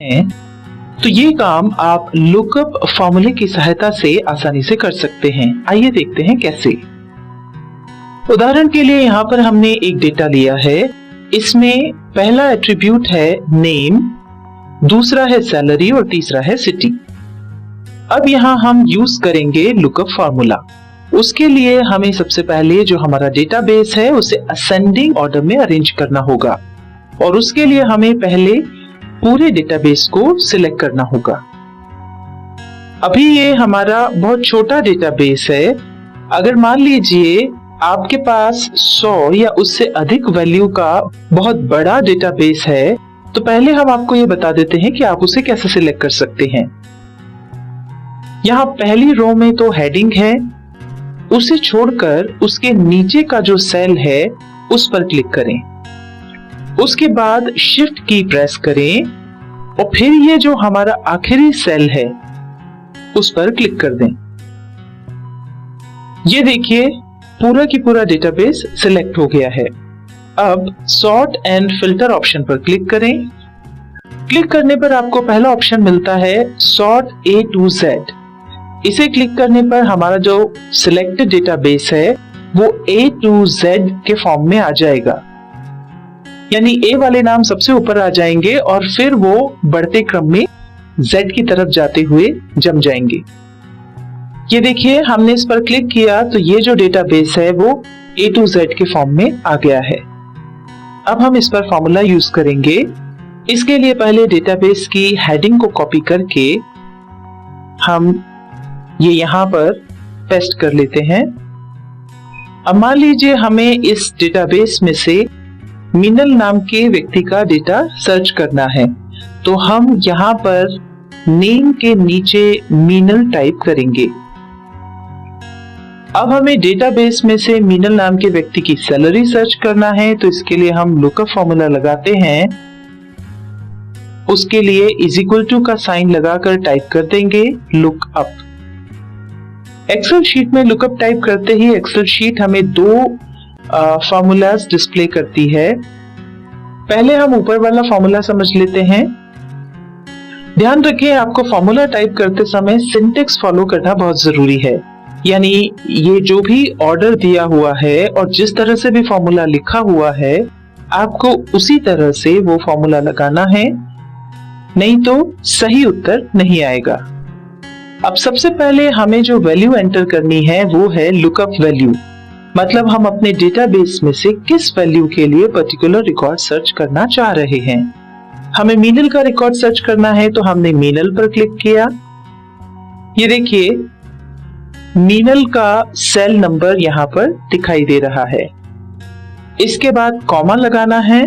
हैं तो ये काम आप लुकअप फॉर्मूले की सहायता से आसानी से कर सकते हैं। आइए देखते हैं कैसे। उदाहरण के लिए यहाँ पर हमने एक डेटा लिया है। इसमें पहला एट्रीब्यूट है नेम, दूसरा है सैलरी और तीसरा है सिटी। अब यहाँ हम यूज करेंगे लुकअप फॉर्मूला। उसके लिए हमें सबसे पहले जो हमारा डेटाबेस है उसे असेंडिंग ऑर्डर में अरेंज करना होगा और उसके लिए हमें पहले पूरे डेटाबेस को सिलेक्ट करना होगा। अभी ये हमारा बहुत छोटा डेटाबेस है। अगर मान लीजिए आपके पास 100 या उससे अधिक वैल्यू का बहुत बड़ा डेटाबेस है तो पहले हम आपको ये बता देते हैं कि आप उसे कैसे सिलेक्ट कर सकते हैं। यहाँ पहली रो में तो हेडिंग है, उसे छोड़कर उसके नीचे का जो सेल है उस पर क्लिक करें। उसके बाद शिफ्ट की प्रेस करें और फिर ये जो हमारा आखिरी सेल है उस पर क्लिक कर दें। ये देखिए पूरा की पूरा डेटाबेस सिलेक्ट हो गया है। अब सॉर्ट एंड फिल्टर ऑप्शन पर क्लिक करें। क्लिक करने पर आपको पहला ऑप्शन मिलता है सॉर्ट A to Z। इसे क्लिक करने पर हमारा जो सिलेक्टेड डेटाबेस है वो A to Z के फॉर्म में आ जाएगा, यानी A वाले नाम सबसे ऊपर आ जाएंगे और फिर वो बढ़ते क्रम में Z की तरफ जाते हुए जम जाएंगे। ये देखिए हमने इस पर क्लिक किया तो ये जो डेटाबेस है वो A to Z के फॉर्म में आ गया है। अब हम इस पर फॉर्मूला यूज करेंगे। इसके लिए पहले डेटाबेस की हेडिंग को कॉपी करके हम ये यहाँ पर पेस्ट कर लेते हैं। अब मान लीजिए हमें इस डेटाबेस में से मीनल नाम के व्यक्ति का डेटा सर्च करना है तो हम यहाँ पर नेम के नीचे मीनल टाइप करेंगे। अब हमें डेटाबेस में से मीनल नाम के व्यक्ति की सैलरी सर्च करना है तो इसके लिए हम लुकअप फॉर्मूला लगाते हैं। उसके लिए इज इक्वल टू का साइन लगाकर टाइप कर देंगे लुकअप। एक्सेल शीट में लुकअप टाइप करते ही एक्सेल शीट हमें दो फॉर्मूलाज डिस्प्ले करती है। पहले हम ऊपर वाला फॉर्मूला समझ लेते हैं। ध्यान रखें आपको फॉर्मूला टाइप करते समय सिंटेक्स फॉलो करना बहुत जरूरी है, यानी ये जो भी ऑर्डर दिया हुआ है और जिस तरह से भी फॉर्मूला लिखा हुआ है आपको उसी तरह से वो फॉर्मूला लगाना है, नहीं तो सही उत्तर नहीं आएगा। अब सबसे पहले हमें जो वैल्यू एंटर करनी है वो है लुकअप वैल्यू, मतलब हम अपने डेटाबेस में से किस वैल्यू के लिए पर्टिकुलर रिकॉर्ड सर्च करना चाह रहे हैं। हमें मीनल का रिकॉर्ड सर्च करना है तो हमने मीनल पर क्लिक किया। ये देखिए मीनल का सेल नंबर यहाँ पर दिखाई दे रहा है। इसके बाद कॉमा लगाना है।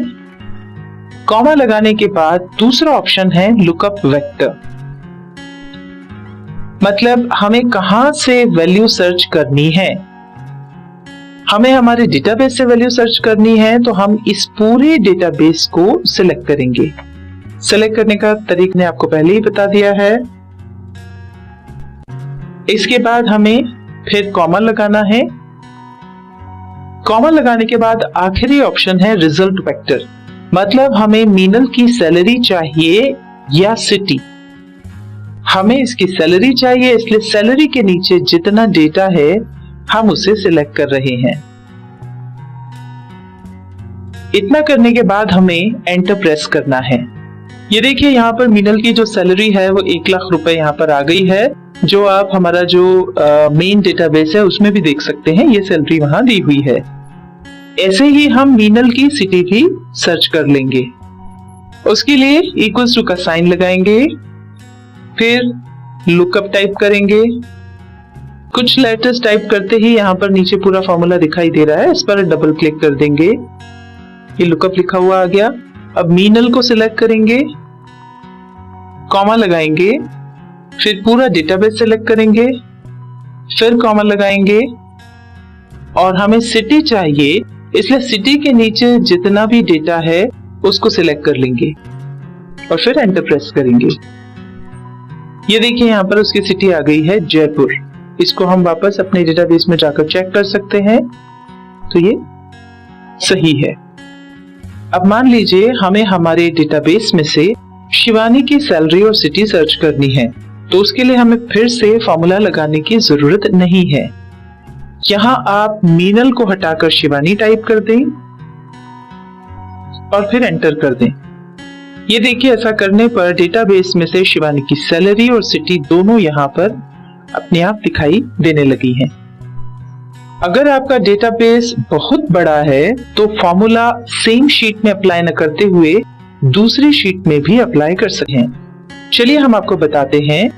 कॉमा लगाने के बाद दूसरा ऑप्शन है लुकअप वेक्टर, मतलब हमें कहां से वैल्यू सर्च करनी है। हमें हमारे डेटाबेस से वैल्यू सर्च करनी है तो हम इस पूरे डेटाबेस को सिलेक्ट करेंगे। सिलेक्ट करने का तरीका ने आपको पहले ही बता दिया है। इसके बाद हमें फिर कॉमा लगाना है। कॉमा लगाने के बाद आखिरी ऑप्शन है रिजल्ट वेक्टर, मतलब हमें मीनल की सैलरी चाहिए या सिटी। हमें इसकी सैलरी चाहिए इसलिए सैलरी के नीचे जितना डेटा है हम उसे सिलेक्ट कर रहे हैं। इतना करने के बाद हमें एंटर प्रेस करना है। ये देखिए यहाँ पर मीनल की जो सैलरी है वो 1 लाख रुपए यहाँ पर आ गई है, जो आप हमारा जो मेन डेटाबेस है उसमें भी देख सकते हैं। ये सैलरी वहां दी हुई है। ऐसे ही हम मीनल की सिटी भी सर्च कर लेंगे। उसके लिए इक्वल्स टू का साइन लगाएंगे, फिर लुकअप टाइप करेंगे। कुछ लेटर्स टाइप करते ही यहाँ पर नीचे पूरा फॉर्मूला दिखाई दे रहा है, इस पर डबल क्लिक कर देंगे। ये लुकअप लिखा हुआ आ गया। अब मीनल को सिलेक्ट करेंगे, कॉमा लगाएंगे, फिर पूरा डेटाबेस सिलेक्ट करेंगे, फिर कॉमा लगाएंगे और हमें सिटी चाहिए इसलिए सिटी के नीचे जितना भी डेटा है उसको सिलेक्ट कर लेंगे और फिर एंटर प्रेस करेंगे। ये देखिए यहाँ पर उसकी सिटी आ गई है जयपुर। इसको हम वापस अपने डेटाबेस में जाकर चेक कर सकते हैं तो ये सही है। अब मान लीजिए हमें हमारे डेटाबेस में से शिवानी की सैलरी और सिटी सर्च करनी है, तो उसके लिए हमें फिर से फॉर्मूला लगाने की जरूरत नहीं है। यहाँ आप मीनल को हटाकर शिवानी टाइप कर दें और फिर एंटर कर दें। ये देखिए, ऐसा करने पर डेटाबेस में से शिवानी की सैलरी और सिटी दोनों यहाँ पर अपने आप दिखाई देने लगी हैं। अगर आपका डेटाबेस बहुत बड़ा है तो फॉर्मूला सेम शीट में अप्लाई न करते हुए दूसरी शीट में भी अप्लाई कर सकते हैं। चलिए हम आपको बताते हैं।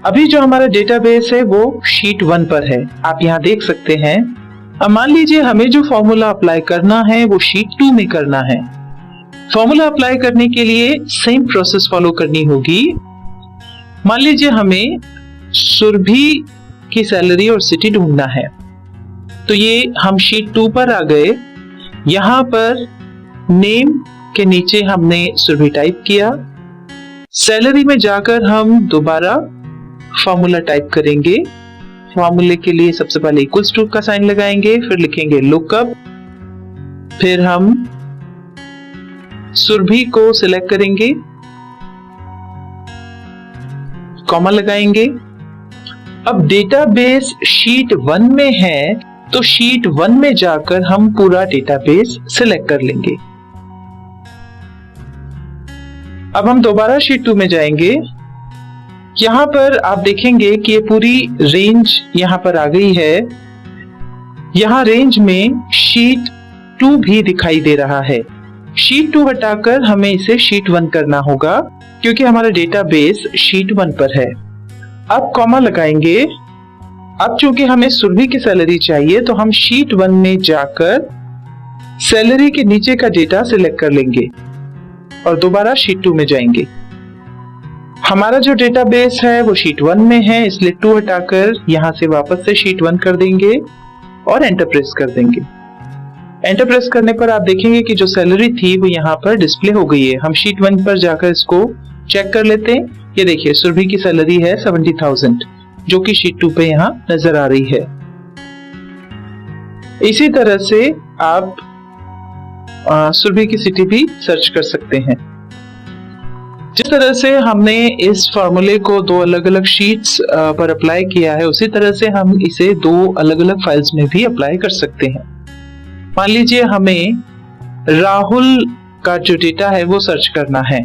अभी जो हमारा डेटाबेस है वो शीट 1 पर है, आप यहाँ देख सकते हैं। अब मान लीजिए हमें जो फॉर्मूला अप्लाई करना है वो शीट 2 में करना है। फॉर्मूला अप्लाई करने के लिए सेम प्रोसेस फॉलो करनी होगी। मान लीजिए हमें सुरभि की सैलरी और सिटी ढूंढना है, तो ये हम शीट 2 पर आ गए। यहाँ पर नेम के नीचे हमने सुरभि टाइप किया। सैलरी में जाकर हम दोबारा फॉर्मूला टाइप करेंगे। फॉर्मूले के लिए सबसे पहले इक्वल्स टू का साइन लगाएंगे, फिर लिखेंगे लुकअप, फिर हम सुरभि को सिलेक्ट करेंगे, कॉमा लगाएंगे। अब डेटाबेस शीट 1 में है तो शीट 1 में जाकर हम पूरा डेटाबेस सिलेक्ट कर लेंगे। अब हम दोबारा शीट 2 में जाएंगे। यहां पर आप देखेंगे कि ये पूरी रेंज यहां पर आ गई है। यहां रेंज में शीट 2 भी दिखाई दे रहा है। शीट 2 हटाकर हमें इसे शीट 1 करना होगा क्योंकि हमारा डेटाबेस शीट 1 पर है। अब कॉमा लगाएंगे। अब चूंकि हमें सुरभि की सैलरी चाहिए तो हम शीट 1 में जाकर सैलरी के नीचे का डेटा सिलेक्ट कर लेंगे और दोबारा शीट 2 में जाएंगे। हमारा जो डेटाबेस है वो शीट 1 में है, इसलिए 2 हटाकर यहां से वापस से शीट 1 कर देंगे और एंटर प्रेस कर देंगे। एंटर प्रेस करने पर आप देखेंगे कि जो सैलरी थी वो यहाँ पर डिस्प्ले हो गई है। हम शीट 1 पर जाकर इसको चेक कर लेते हैं। ये देखिए, सुरभि की सैलरी है 70,000 जो कि शीट 2 पे यहाँ नजर आ रही है। इसी तरह से आप सुरभि की सिटी भी सर्च कर सकते हैं। जिस तरह से हमने इस फॉर्मूले को 2 अलग अलग शीट्स पर अप्लाई किया है, उसी तरह से हम इसे 2 अलग अलग फाइल्स में भी अप्लाई कर सकते हैं। मान लीजिए हमें राहुल का जो डेटा है वो सर्च करना है,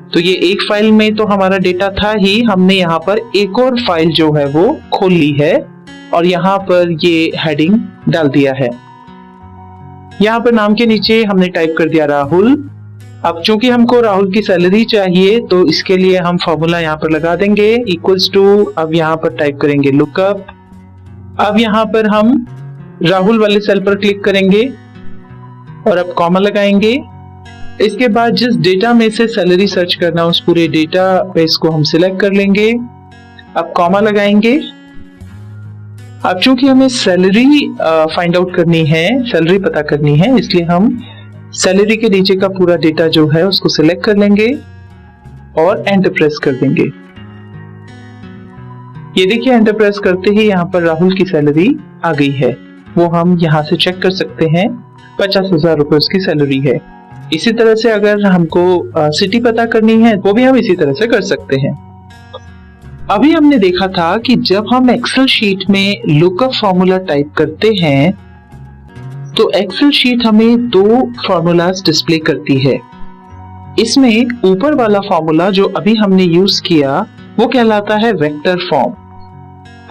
तो ये एक फाइल में तो हमारा डेटा था ही, हमने यहाँ पर एक और फाइल जो है वो खोल ली है और यहाँ पर ये हेडिंग डाल दिया है। यहाँ पर नाम के नीचे हमने टाइप कर दिया राहुल। अब चूंकि हमको राहुल की सैलरी चाहिए तो इसके लिए हम फॉर्मूला यहाँ पर लगा देंगे इक्वल्स टू, अब यहाँ पर टाइप करेंगे लुकअप। अब यहाँ पर हम राहुल वाले सेल पर क्लिक करेंगे और अब कॉमा लगाएंगे। इसके बाद जिस डेटा में से सैलरी सर्च करना उस पूरे डेटा बेस को हम सिलेक्ट कर लेंगे। अब कॉमा लगाएंगे। अब चूंकि हमें सैलरी फाइंड आउट करनी है, सैलरी पता करनी है, इसलिए हम सैलरी के नीचे का पूरा डेटा जो है उसको सिलेक्ट कर लेंगे और एंटर प्रेस कर देंगे। ये देखिए, एंटर प्रेस करते ही यहाँ पर राहुल की सैलरी आ गई है। वो हम यहाँ से चेक कर सकते हैं, 50,000 रुपए उसकी सैलरी है। इसी तरह से अगर हमको सिटी पता करनी है वो भी हम इसी तरह से कर सकते हैं। अभी हमने देखा था कि जब हम एक्सेल शीट में लुकअप फॉर्मूला टाइप करते हैं तो एक्सेल शीट हमें 2 फॉर्मूलाज डिस्प्ले करती है। इसमें ऊपर वाला फॉर्मूला जो अभी हमने यूज किया वो कहलाता है वेक्टर फॉर्म।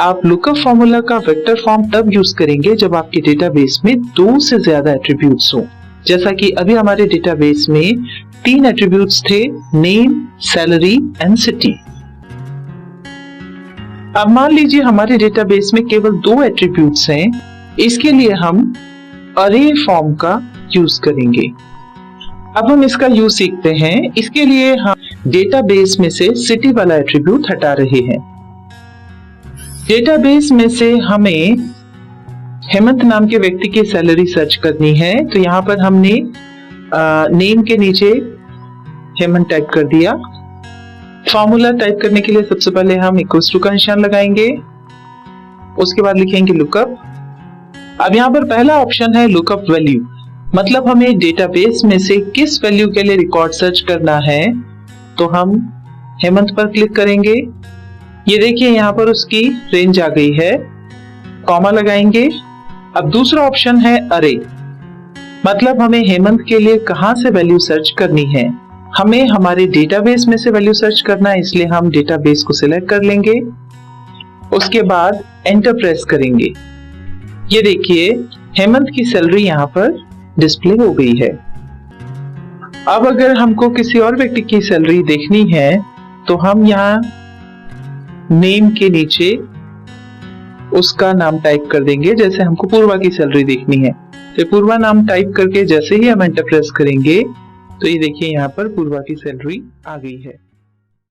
आप लुकअप फॉर्मूला का वेक्टर फॉर्म तब यूज करेंगे जब आपके डेटाबेस में 2 से ज्यादा एट्रीब्यूट्स हो। जैसा कि अभी हमारे डेटाबेस में 3 एट्रीब्यूट्स थे, नेम, सैलरी एंड सिटी। अब मान लीजिए हमारे डेटाबेस में केवल 2 एट्रीब्यूट्स हैं, इसके लिए हम अरे फॉर्म का यूज करेंगे। अब हम इसका यूज सीखते हैं। इसके लिए हम डेटाबेस में से सिटी वाला एट्रीब्यूट हटा रहे हैं। डेटाबेस में से हमें हेमंत नाम के व्यक्ति की सैलरी सर्च करनी है, तो यहाँ पर हमने नेम के नीचे हेमंत टाइप कर दिया। फॉर्मूला टाइप करने के लिए सबसे पहले हम इक्वल्स टू का निशान लगाएंगे, उसके बाद लिखेंगे लुकअप। अब यहाँ पर पहला ऑप्शन है लुकअप वैल्यू, मतलब हमें डेटाबेस में से किस वैल्यू के लिए रिकॉर्ड सर्च करना है तो हम हेमंत पर क्लिक करेंगे। ये देखिए यहाँ पर उसकी रेंज आ गई है, कॉमा लगाएंगे। अब दूसरा ऑप्शन है अरे, मतलब हमें हेमंत के लिए कहां से वैल्यू सर्च करनी है। हमें हमारे डेटाबेस में से वैल्यू सर्च करना है, इसलिए हम डेटाबेस को सिलेक्ट कर लेंगे। उसके बाद एंटर प्रेस करेंगे। ये देखिए हेमंत की सैलरी यहाँ पर डिस्प्ले हो गई है। अब अगर हमको किसी और व्यक्ति की सैलरी देखनी है तो हम यहाँ नेम के नीचे उसका नाम टाइप कर देंगे। जैसे हमको पूर्वा की सैलरी देखनी है तो पूर्वा नाम टाइप करके जैसे ही हम एंटर प्रेस करेंगे तो ये देखिए यहाँ पर पूर्वा की सैलरी आ गई है।